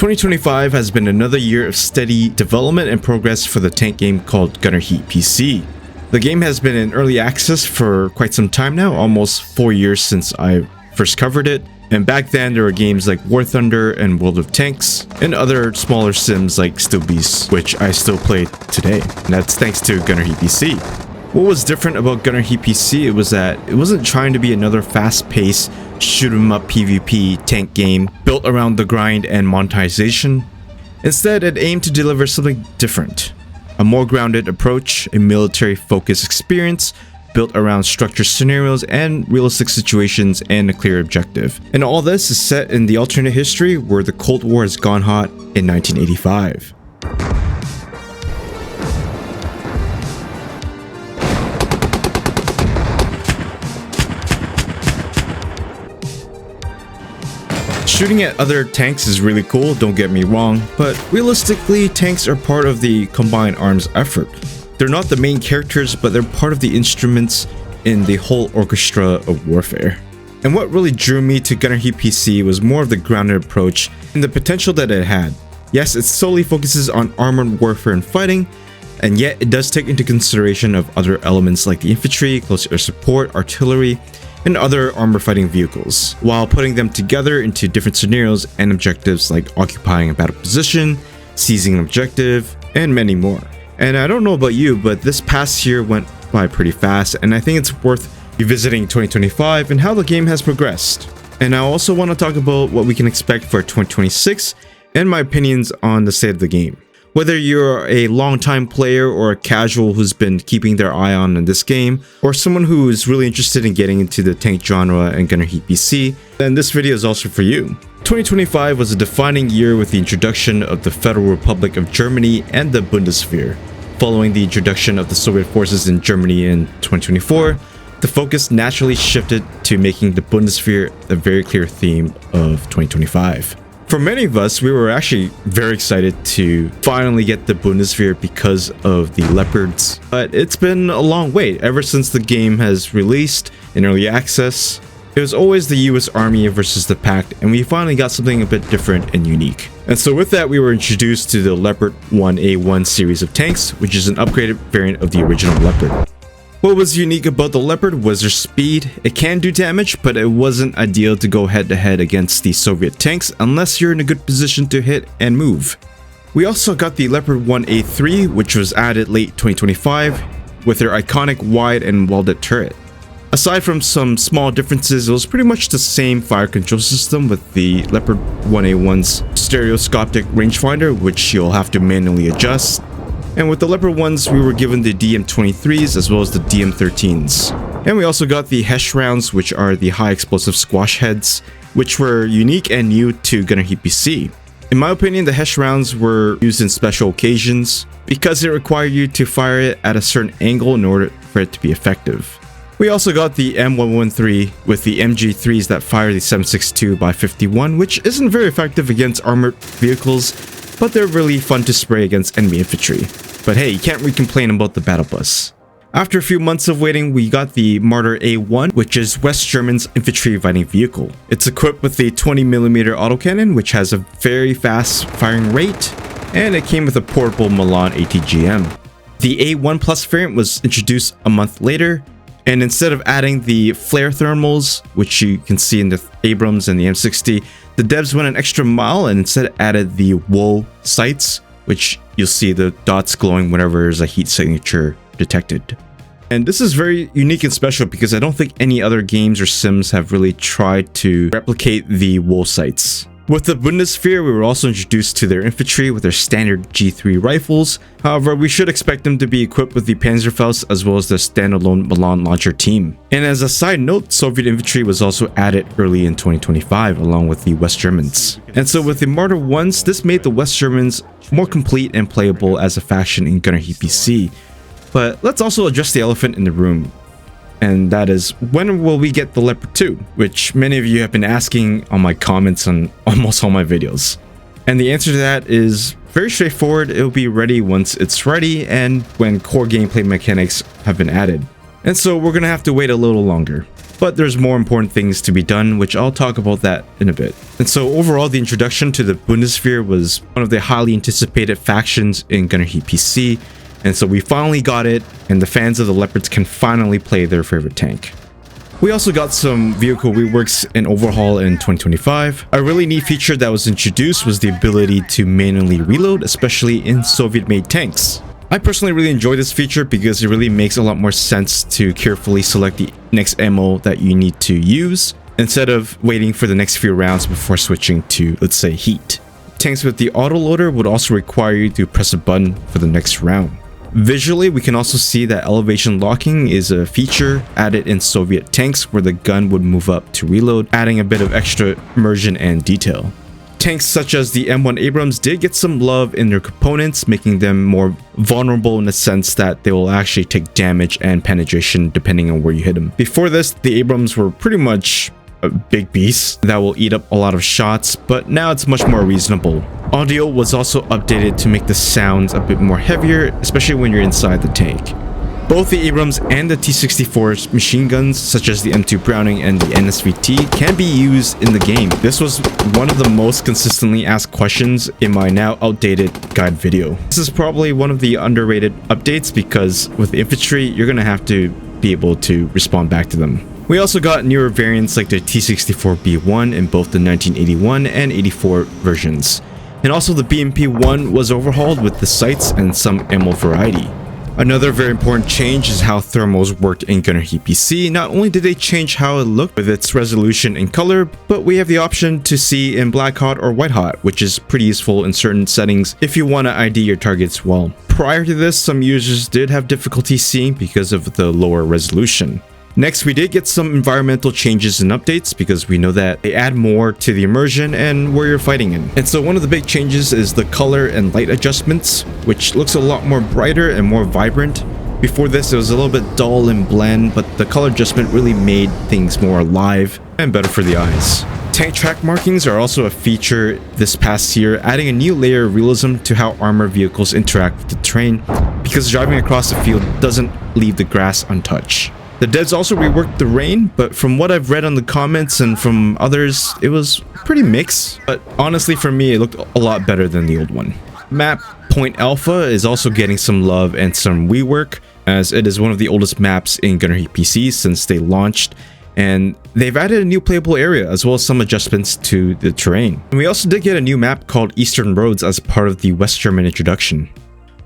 2025 has been another year of steady development and progress for the tank game called GHPC. The game has been in early access for quite some time now, almost 4 years since I first covered it. And back then there were games like War Thunder and World of Tanks and other smaller sims like Steel Beasts, which I still play today. And that's thanks to GHPC. What was different about GHPC was that it wasn't trying to be another fast-paced shoot 'em up PvP tank game built around the grind and monetization. Instead, it aimed to deliver something different. A more grounded approach, a military-focused experience built around structured scenarios and realistic situations and a clear objective. And all this is set in the alternate history where the Cold War has gone hot in 1985. Shooting at other tanks is really cool, don't get me wrong, but realistically, tanks are part of the combined arms effort. They're not the main characters, but they're part of the instruments in the whole orchestra of warfare. And what really drew me to GHPC was more of the grounded approach and the potential that it had. Yes, it solely focuses on armored warfare and fighting, and yet it does take into consideration of other elements like the infantry, close air support, artillery, and other armor fighting vehicles, while putting them together into different scenarios and objectives like occupying a battle position, seizing an objective, and many more. And I don't know about you, but this past year went by pretty fast, and I think it's worth revisiting 2025 and how the game has progressed. And I also want to talk about what we can expect for 2026 and my opinions on the state of the game. Whether you're a long-time player or a casual who's been keeping their eye on this game, or someone who is really interested in getting into the tank genre and GHPC, then this video is also for you. 2025 was a defining year with the introduction of the Federal Republic of Germany and the Bundeswehr. Following the introduction of the Soviet forces in Germany in 2024, the focus naturally shifted to making the Bundeswehr a very clear theme of 2025. For many of us, we were actually very excited to finally get the Bundeswehr because of the Leopards, but it's been a long wait ever since the game has released in early access. It was always the US Army versus the Pact, and we finally got something a bit different and unique. And so with that, we were introduced to the Leopard 1A1 series of tanks, which is an upgraded variant of the original Leopard. What was unique about the Leopard was their speed. It can do damage, but it wasn't ideal to go head-to-head against the Soviet tanks unless you're in a good position to hit and move. We also got the Leopard 1A3, which was added late 2025, with their iconic wide and welded turret. Aside from some small differences, it was pretty much the same fire control system with the Leopard 1A1's stereoscopic rangefinder, which you'll have to manually adjust. And with the Leopard 1s, we were given the DM23s as well as the DM13s. And we also got the Hesh rounds, which are the high explosive squash heads, which were unique and new to GHPC. In my opinion, the Hesh rounds were used in special occasions because it required you to fire it at a certain angle in order for it to be effective. We also got the M113 with the MG3s that fire the 7.62x51, which isn't very effective against armored vehicles, but they're really fun to spray against enemy infantry. But hey, you can't really complain about the battle bus. After a few months of waiting, we got the Marder A1, which is West German's infantry fighting vehicle. It's equipped with a 20mm autocannon, which has a very fast firing rate, and it came with a portable Milan ATGM. The A1 Plus variant was introduced a month later, and instead of adding the flare thermals, which you can see in the Abrams and the M60, the devs went an extra mile and instead added the WOE sights, which you'll see the dots glowing whenever there's a heat signature detected. And this is very unique and special because I don't think any other games or sims have really tried to replicate the WOE sights. With the Bundeswehr, we were also introduced to their infantry with their standard G3 rifles. However, we should expect them to be equipped with the Panzerfaust as well as the standalone Milan launcher team. And as a side note, Soviet infantry was also added early in 2025 along with the West Germans. And so with the Marder 1s, this made the West Germans more complete and playable as a faction in GHPC. But let's also address the elephant in the room. And that is, when will we get the Leopard 2? Which many of you have been asking on my comments on almost all my videos. And the answer to that is very straightforward. It will be ready once it's ready and when core gameplay mechanics have been added. And so we're gonna have to wait a little longer. but there's more important things to be done, which I'll talk about that in a bit. And so overall, the introduction to the Bundeswehr was one of the highly anticipated factions in Gunner Heat PC, and so we finally got it, and the fans of the Leopards can finally play their favorite tank. We also got some vehicle reworks and overhaul in 2025. A really neat feature that was introduced was the ability to manually reload, especially in Soviet-made tanks. I personally really enjoy this feature because it really makes a lot more sense to carefully select the next ammo that you need to use, instead of waiting for the next few rounds before switching to, let's say, heat. Tanks with the autoloader would also require you to press a button for the next round. Visually, we can also see that elevation locking is a feature added in Soviet tanks where the gun would move up to reload, adding a bit of extra immersion and detail. Tanks such as the M1 Abrams did get some love in their components, making them more vulnerable in the sense that they will actually take damage and penetration depending on where you hit them. Before this, the Abrams were pretty much a big beast that will eat up a lot of shots, but now it's much more reasonable. Audio was also updated to make the sounds a bit more heavier, especially when you're inside the tank. Both the Abrams and the T-64's machine guns, such as the M2 Browning and the NSVT, can be used in the game. This was one of the most consistently asked questions in my now outdated guide video. This is probably one of the underrated updates because with the infantry, you're going to have to be able to respond back to them. We also got newer variants like the T-64B1 in both the 1981 and 84 versions. And also the BMP-1 was overhauled with the sights and some ammo variety. Another very important change is how thermals worked in Gunner Heat PC. Not only did they change how it looked with its resolution and color, but we have the option to see in black hot or white hot, which is pretty useful in certain settings if you want to ID your targets well. Prior to this, some users did have difficulty seeing because of the lower resolution. Next, we did get some environmental changes and updates because we know that they add more to the immersion and where you're fighting in. And so one of the big changes is the color and light adjustments, which looks a lot more brighter and more vibrant. Before this, it was a little bit dull and bland, but the color adjustment really made things more alive and better for the eyes. Tank track markings are also a feature this past year, adding a new layer of realism to how armored vehicles interact with the terrain, because driving across the field doesn't leave the grass untouched. The devs also reworked the rain, but from what I've read on the comments and from others, it was pretty mixed. But honestly, for me, it looked a lot better than the old one. Map Point Alpha is also getting some love and some rework, as it is one of the oldest maps in Gunner Heat PC since they launched, and they've added a new playable area as well as some adjustments to the terrain. And we also did get a new map called Eastern Roads as part of the West German introduction.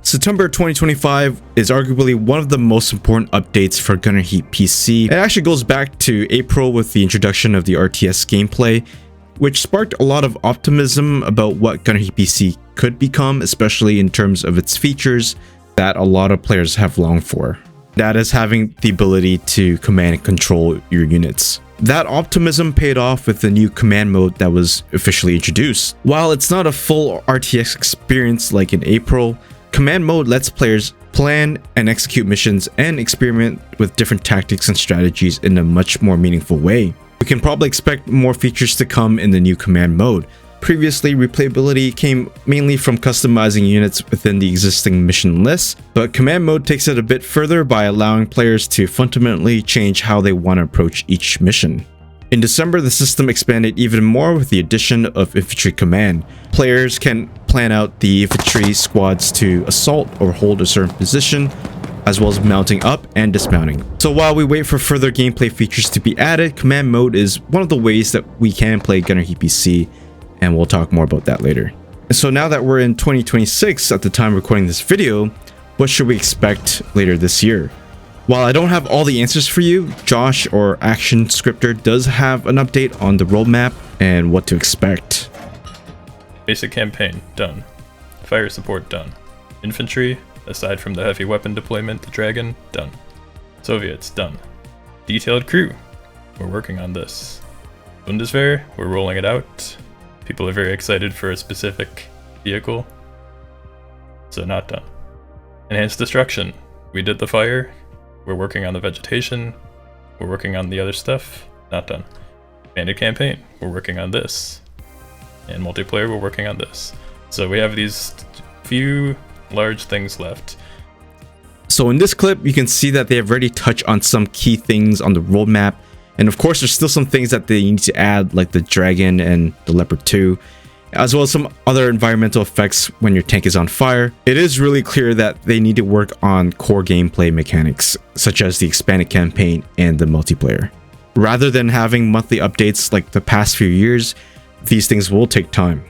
September 2025 is arguably one of the most important updates for Gunner Heat PC. It actually goes back to April with the introduction of the RTS gameplay, which sparked a lot of optimism about what Gunner Heat PC could become, especially in terms of its features that a lot of players have longed for. That is having the ability to command and control your units. That optimism paid off with the new command mode that was officially introduced. While it's not a full RTS experience like in April, command mode lets players plan and execute missions and experiment with different tactics and strategies in a much more meaningful way. We can probably expect more features to come in the new command mode. Previously, replayability came mainly from customizing units within the existing mission list, but command mode takes it a bit further by allowing players to fundamentally change how they want to approach each mission. In December, the system expanded even more with the addition of Infantry Command. Players can plan out the infantry squads to assault or hold a certain position, as well as mounting up and dismounting. So while we wait for further gameplay features to be added, command mode is one of the ways that we can play Gunner Heat PC, and we'll talk more about that later. So now that we're in 2026 at the time recording this video, what should we expect later this year? While I don't have all the answers for you, Josh, or Action Scripter, does have an update on the roadmap and what to expect. Basic campaign, done. Fire support, done. Infantry, aside from the heavy weapon deployment, the Dragon, done. Soviets, done. Detailed crew, we're working on this. Bundeswehr, we're rolling it out. People are very excited for a specific vehicle, so not done. Enhanced destruction, we did the fire. We're working on the vegetation, we're working on the other stuff, not done. Bandit campaign, we're working on this. And multiplayer, we're working on this. So we have these few large things left. So in this clip, you can see that they have already touched on some key things on the roadmap, And of course, there's still some things that they need to add, like the dragon and the leopard 2, as well as some other environmental effects when your tank is on fire. It is really clear that they need to work on core gameplay mechanics, such as the expanded campaign and the multiplayer. Rather than having monthly updates like the past few years, these things will take time.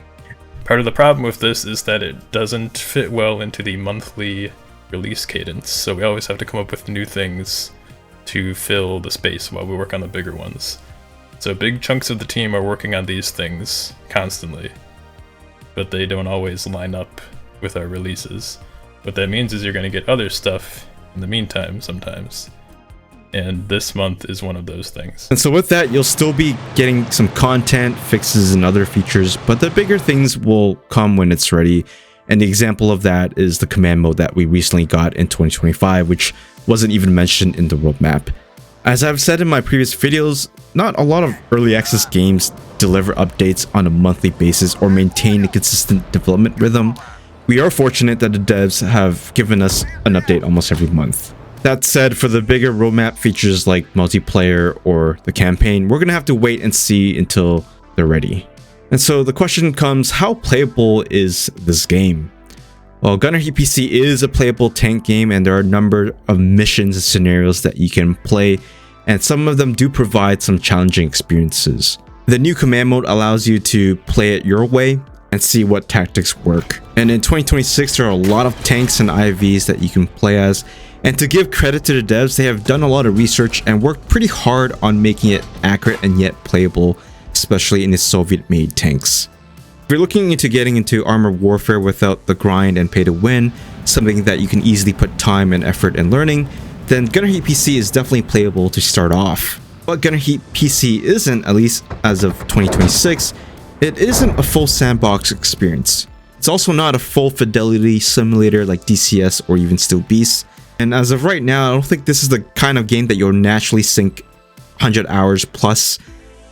Part of the problem with this is that it doesn't fit well into the monthly release cadence, so we always have to come up with new things to fill the space while we work on the bigger ones. So big chunks of the team are working on these things constantly, but they don't always line up with our releases. What that means is you're going to get other stuff in the meantime sometimes. And this month is one of those things. And so with that, you'll still be getting some content, fixes, and other features, but the bigger things will come when it's ready. And the example of that is the command mode that we recently got in 2025, which wasn't even mentioned in the roadmap. As I've said in my previous videos, not a lot of early access games deliver updates on a monthly basis or maintain a consistent development rhythm. We are fortunate that the devs have given us an update almost every month. That said, for the bigger roadmap features like multiplayer or the campaign, we're going to have to wait and see until they're ready. And so the question comes, how playable is this game? Well, GHPC is a playable tank game, and there are a number of missions and scenarios that you can play, and some of them do provide some challenging experiences. The new command mode allows you to play it your way and see what tactics work. And in 2026, there are a lot of tanks and IVs that you can play as. And to give credit to the devs, they have done a lot of research and worked pretty hard on making it accurate and yet playable, especially in the Soviet-made tanks. If you're looking into getting into armored warfare without the grind and pay to win, something that you can easily put time and effort in learning, then GHPC is definitely playable to start off. But GHPC isn't, at least as of 2026, it isn't a full sandbox experience. It's also not a full fidelity simulator like DCS or even Steel Beast. And as of right now, I don't think this is the kind of game that you'll naturally sink 100 hours plus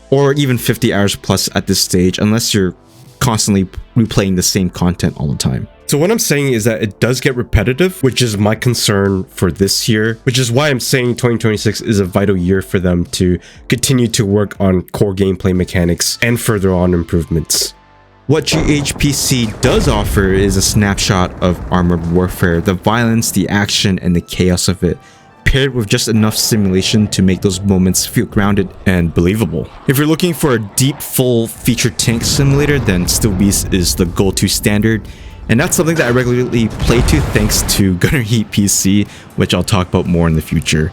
or even 50 hours plus at this stage, unless you're constantly replaying the same content all the time. So what I'm saying is that it does get repetitive, which is my concern for this year, which is why I'm saying 2026 is a vital year for them to continue to work on core gameplay mechanics and further on improvements. What GHPC does offer is a snapshot of armored warfare, the violence, the action, and the chaos of it, paired with just enough simulation to make those moments feel grounded and believable. If you're looking for a deep, full-feature tank simulator, then Steel Beast is the go-to standard, and that's something that I regularly play to thanks to GHPC, which I'll talk about more in the future.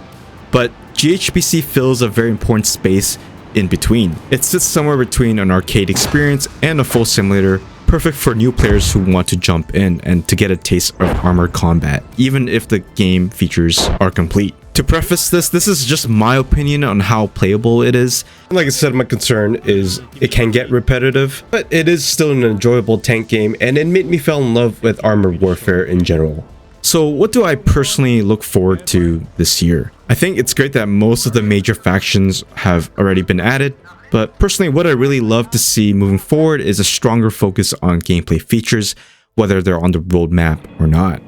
But GHPC fills a very important space in between. It sits somewhere between an arcade experience and a full simulator, perfect for new players who want to jump in and to get a taste of armored combat, even if the game features are complete. To preface this is just my opinion on how playable it is. Like I said, my concern is it can get repetitive, but it is still an enjoyable tank game, and it made me fall in love with armored warfare in general. So what do I personally look forward to this year? I think it's great that most of the major factions have already been added, but personally what I really love to see moving forward is a stronger focus on gameplay features, whether they're on the roadmap or not.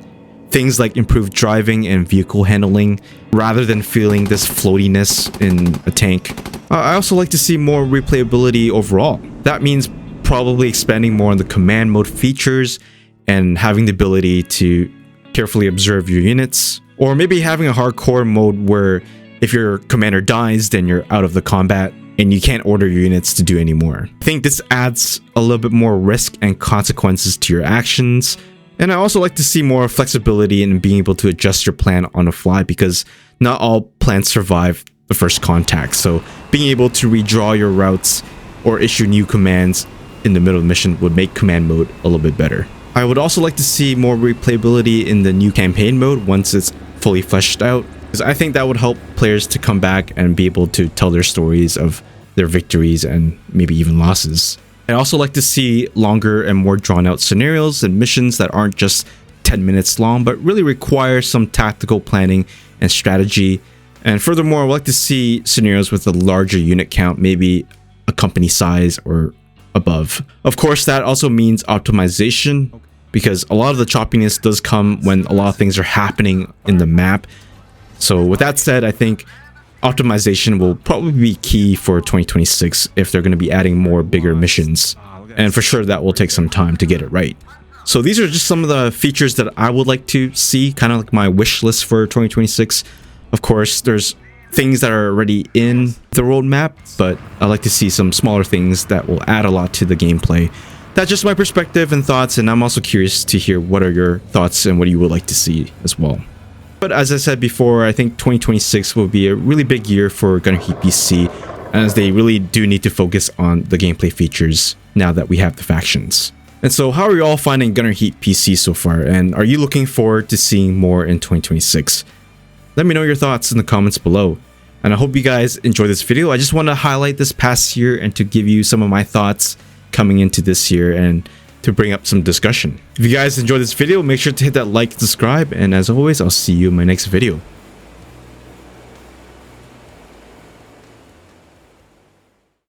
Things like improved driving and vehicle handling, rather than feeling this floatiness in a tank. I also like to see more replayability overall. That means probably expanding more on the command mode features and having the ability to carefully observe your units, or maybe having a hardcore mode where if your commander dies, then you're out of the combat and you can't order your units to do any more. I think this adds a little bit more risk and consequences to your actions. And I also like to see more flexibility in being able to adjust your plan on the fly, because not all plans survive the first contact. So being able to redraw your routes or issue new commands in the middle of the mission would make command mode a little bit better. I would also like to see more replayability in the new campaign mode once it's fully fleshed out, because I think that would help players to come back and be able to tell their stories of their victories and maybe even losses. I'd also like to see longer and more drawn out scenarios and missions that aren't just 10 minutes long, but really require some tactical planning and strategy. And furthermore, I'd like to see scenarios with a larger unit count, maybe a company size or above. Of course, that also means optimization, because a lot of the choppiness does come when a lot of things are happening in the map. So with that said, I think optimization will probably be key for 2026 if they're going to be adding more bigger missions. And for sure that will take some time to get it right. So these are just some of the features that I would like to see, kind of like my wish list for 2026. Of course, there's things that are already in the roadmap, but I like to see some smaller things that will add a lot to the gameplay. That's just my perspective and thoughts, and I'm also curious to hear what are your thoughts and what you would like to see as well. But as I said before, I think 2026 will be a really big year for GHPC, as they really do need to focus on the gameplay features now that we have the factions. And so how are you all finding GHPC so far, and are you looking forward to seeing more in 2026? Let me know your thoughts in the comments below. And I hope you guys enjoyed this video. I just want to highlight this past year and to give you some of my thoughts coming into this year and to bring up some discussion. If you guys enjoyed this video, make sure to hit that like, subscribe, and as always, I'll see you in my next video.